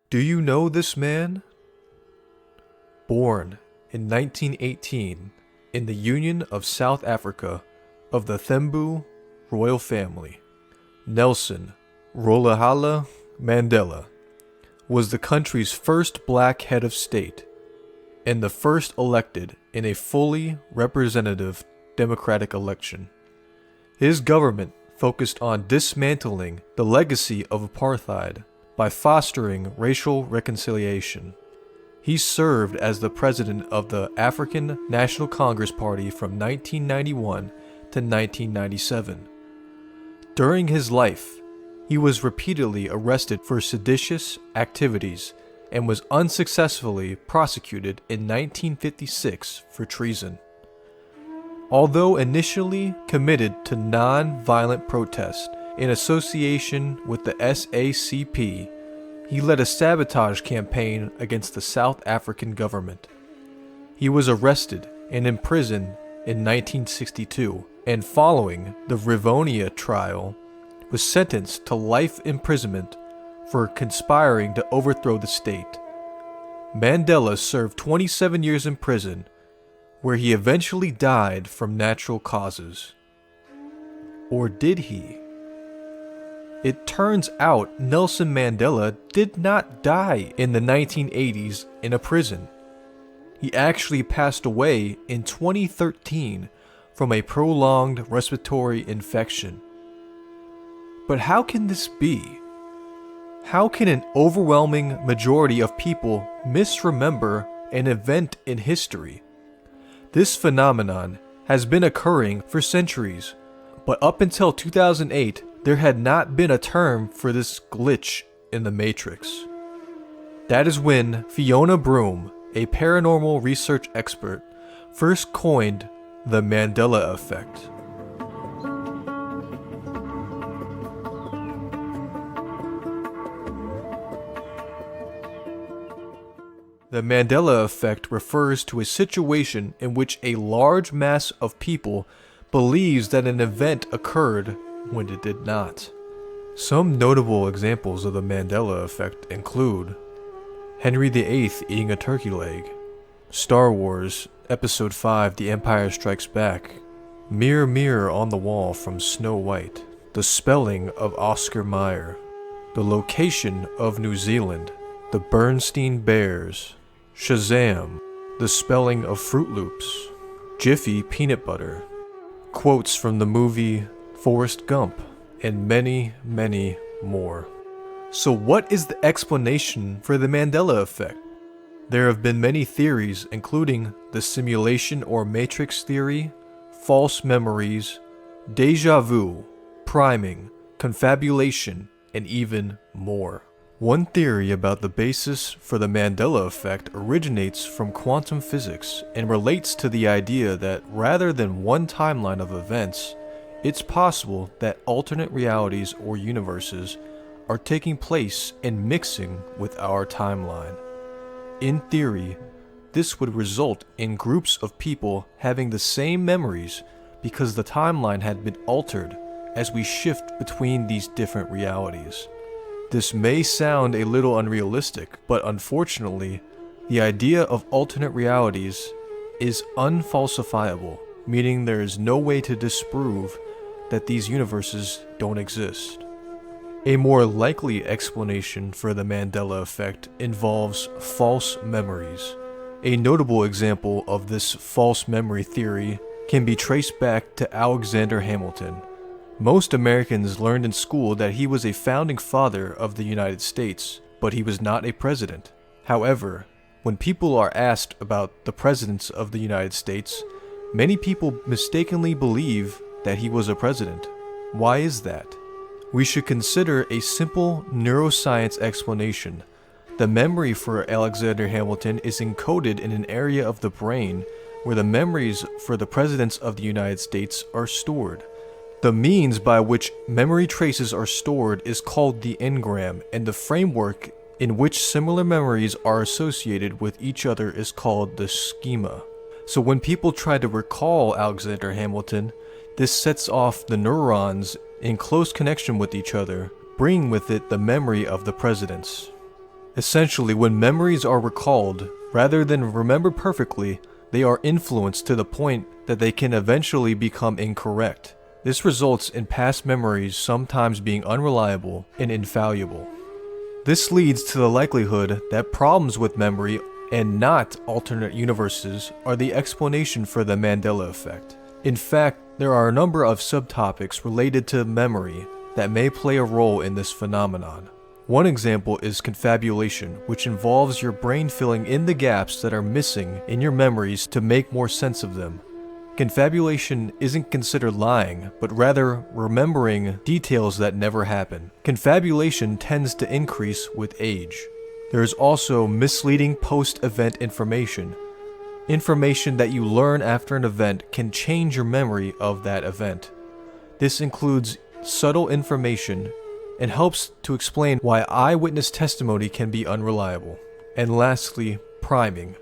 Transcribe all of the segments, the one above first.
Do you know this man? Born in 1918 in the Union of South Africa of the Thembu royal family, Nelson Rolihlahla Mandela was the country's first black head of state and the first elected in a fully representative democratic election. His government focused on dismantling the legacy of apartheid by fostering racial reconciliation. He served as the president of the African National Congress Party from 1991 to 1997. During his life, he was repeatedly arrested for seditious activities and was unsuccessfully prosecuted in 1956 for treason. Although initially committed to non-violent protest in association with the SACP, he led a sabotage campaign against the South African government. He was arrested and imprisoned in 1962, and following the Rivonia Trial, was sentenced to life imprisonment for conspiring to overthrow the state. Mandela served 27 years in prison, where he eventually died from natural causes. Or did he? It turns out Nelson Mandela did not die in the 1980s in a prison. He actually passed away in 2013 from a prolonged respiratory infection. But how can this be? How can an overwhelming majority of people misremember an event in history? This phenomenon has been occurring for centuries, but up until 2008, there had not been a term for this glitch in the matrix. That is when Fiona Broome, a paranormal research expert, first coined the Mandela Effect. The Mandela Effect refers to a situation in which a large mass of people believes that an event occurred when it did not. Some notable examples of the Mandela Effect include Henry VIII eating a turkey leg, Star Wars Episode 5 The Empire Strikes Back, Mirror Mirror on the Wall from Snow White, the spelling of Oscar Mayer, the location of New Zealand, the Bernstein Bears, Shazam, the spelling of Fruit Loops, Jiffy peanut butter, quotes from the movie Forrest Gump, and many, many more. So what is the explanation for the Mandela Effect? There have been many theories, including the simulation or matrix theory, false memories, deja vu, priming, confabulation, and even more. One theory about the basis for the Mandela Effect originates from quantum physics and relates to the idea that rather than one timeline of events, it's possible that alternate realities or universes are taking place and mixing with our timeline. In theory, this would result in groups of people having the same memories because the timeline had been altered as we shift between these different realities. This may sound a little unrealistic, but unfortunately, the idea of alternate realities is unfalsifiable, meaning there is no way to disprove that these universes don't exist. A more likely explanation for the Mandela Effect involves false memories. A notable example of this false memory theory can be traced back to Alexander Hamilton. Most Americans learned in school that he was a founding father of the United States, but he was not a president. However, when people are asked about the presidents of the United States, many people mistakenly believe that he was a president. Why is that? We should consider a simple neuroscience explanation. The memory for Alexander Hamilton is encoded in an area of the brain where the memories for the presidents of the United States are stored. The means by which memory traces are stored is called the engram, and the framework in which similar memories are associated with each other is called the schema. So when people try to recall Alexander Hamilton, this sets off the neurons in close connection with each other, bringing with it the memory of the presidents. Essentially, when memories are recalled, rather than remembered perfectly, they are influenced to the point that they can eventually become incorrect. This results in past memories sometimes being unreliable and infallible. This leads to the likelihood that problems with memory and not alternate universes are the explanation for the Mandela Effect. In fact, there are a number of subtopics related to memory that may play a role in this phenomenon. One example is confabulation, which involves your brain filling in the gaps that are missing in your memories to make more sense of them. Confabulation isn't considered lying, but rather remembering details that never happened. Confabulation tends to increase with age. There is also misleading post-event information. Information that you learn after an event can change your memory of that event. This includes subtle information and helps to explain why eyewitness testimony can be unreliable. And lastly, priming.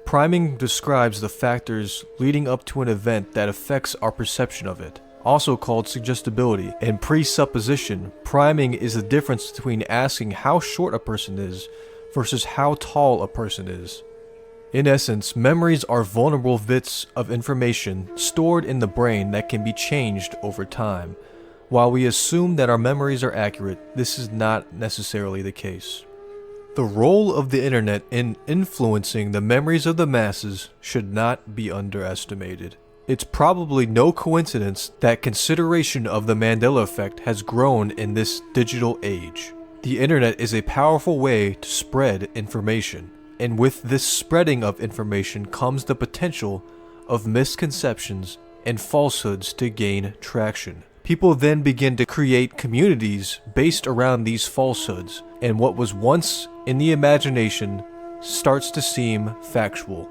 Priming describes the factors leading up to an event that affects our perception of it, also called suggestibility and presupposition. Priming is the difference between asking how short a person is versus how tall a person is. In essence, memories are vulnerable bits of information stored in the brain that can be changed over time. While we assume that our memories are accurate, this is not necessarily the case. The role of the internet in influencing the memories of the masses should not be underestimated. It's probably no coincidence that consideration of the Mandela Effect has grown in this digital age. The internet is a powerful way to spread information, and with this spreading of information comes the potential of misconceptions and falsehoods to gain traction. People then begin to create communities based around these falsehoods, and what was once in the imagination starts to seem factual.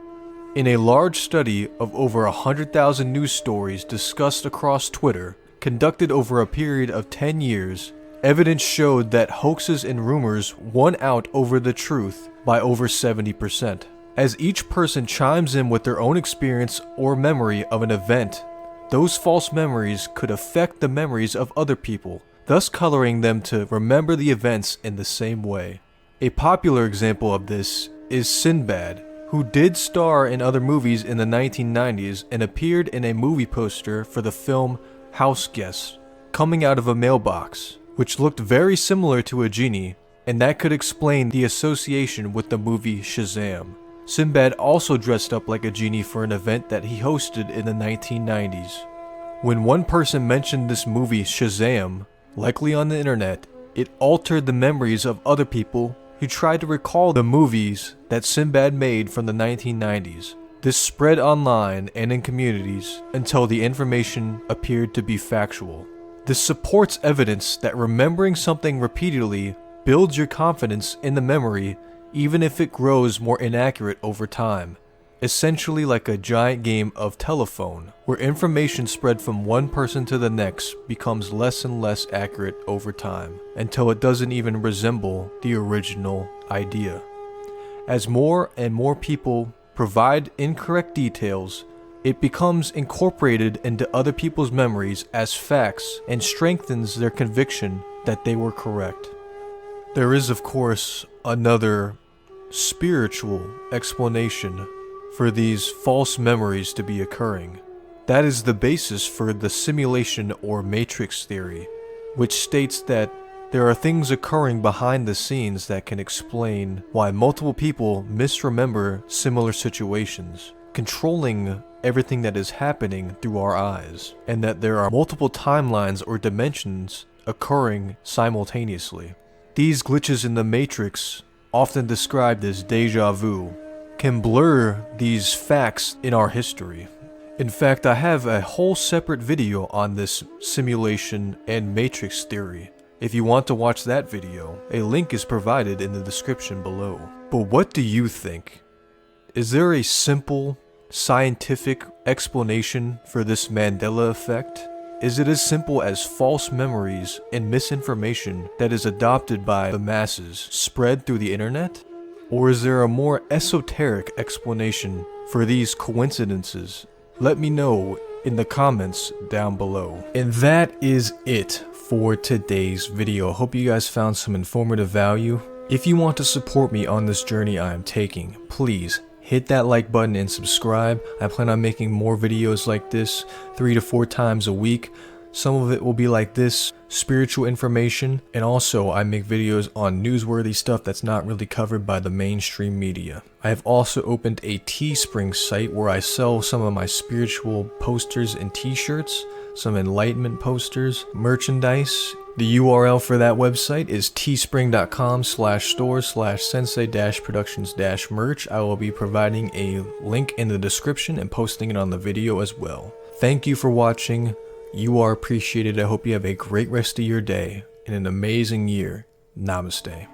In a large study of over 100,000 news stories discussed across Twitter, conducted over a period of 10 years, evidence showed that hoaxes and rumors won out over the truth by over 70%. As each person chimes in with their own experience or memory of an event, those false memories could affect the memories of other people, thus coloring them to remember the events in the same way. A popular example of this is Sinbad, who did star in other movies in the 1990s and appeared in a movie poster for the film House Guest, coming out of a mailbox, which looked very similar to a genie, and that could explain the association with the movie Shazam. Sinbad also dressed up like a genie for an event that he hosted in the 1990s. When one person mentioned this movie Shazam, likely on the internet, it altered the memories of other people who tried to recall the movies that Sinbad made from the 1990s. This spread online and in communities until the information appeared to be factual. This supports evidence that remembering something repeatedly builds your confidence in the memory even if it grows more inaccurate over time. Essentially like a giant game of telephone, where information spread from one person to the next becomes less and less accurate over time, until it doesn't even resemble the original idea. As more and more people provide incorrect details, it becomes incorporated into other people's memories as facts and strengthens their conviction that they were correct. There is, of course, another spiritual explanation for these false memories to be occurring. That is the basis for the simulation or matrix theory, which states that there are things occurring behind the scenes that can explain why multiple people misremember similar situations, controlling everything that is happening through our eyes, and that there are multiple timelines or dimensions occurring simultaneously. These glitches in the matrix, often described as deja vu, can blur these facts in our history. In fact, I have a whole separate video on this simulation and matrix theory. If you want to watch that video, a link is provided in the description below. But what do you think? Is there a simple, scientific explanation for this Mandela Effect? Is it as simple as false memories and misinformation that is adopted by the masses spread through the internet? Or is there a more esoteric explanation for these coincidences? Let me know in the comments down below. And that is it for today's video. Hope you guys found some informative value. If you want to support me on this journey I am taking, please hit that like button and subscribe. I plan on making more videos like this 3 to 4 times a week. Some of it will be like this, spiritual information, and also I make videos on newsworthy stuff that's not really covered by the mainstream media. I have also opened a Teespring site where I sell some of my spiritual posters and t-shirts, some enlightenment posters, merchandise. The URL for that website is teespring.com/store/sensei-productions-merch. I will be providing a link in the description and posting it on the video as well. Thank you for watching. You are appreciated. I hope you have a great rest of your day and an amazing year. Namaste.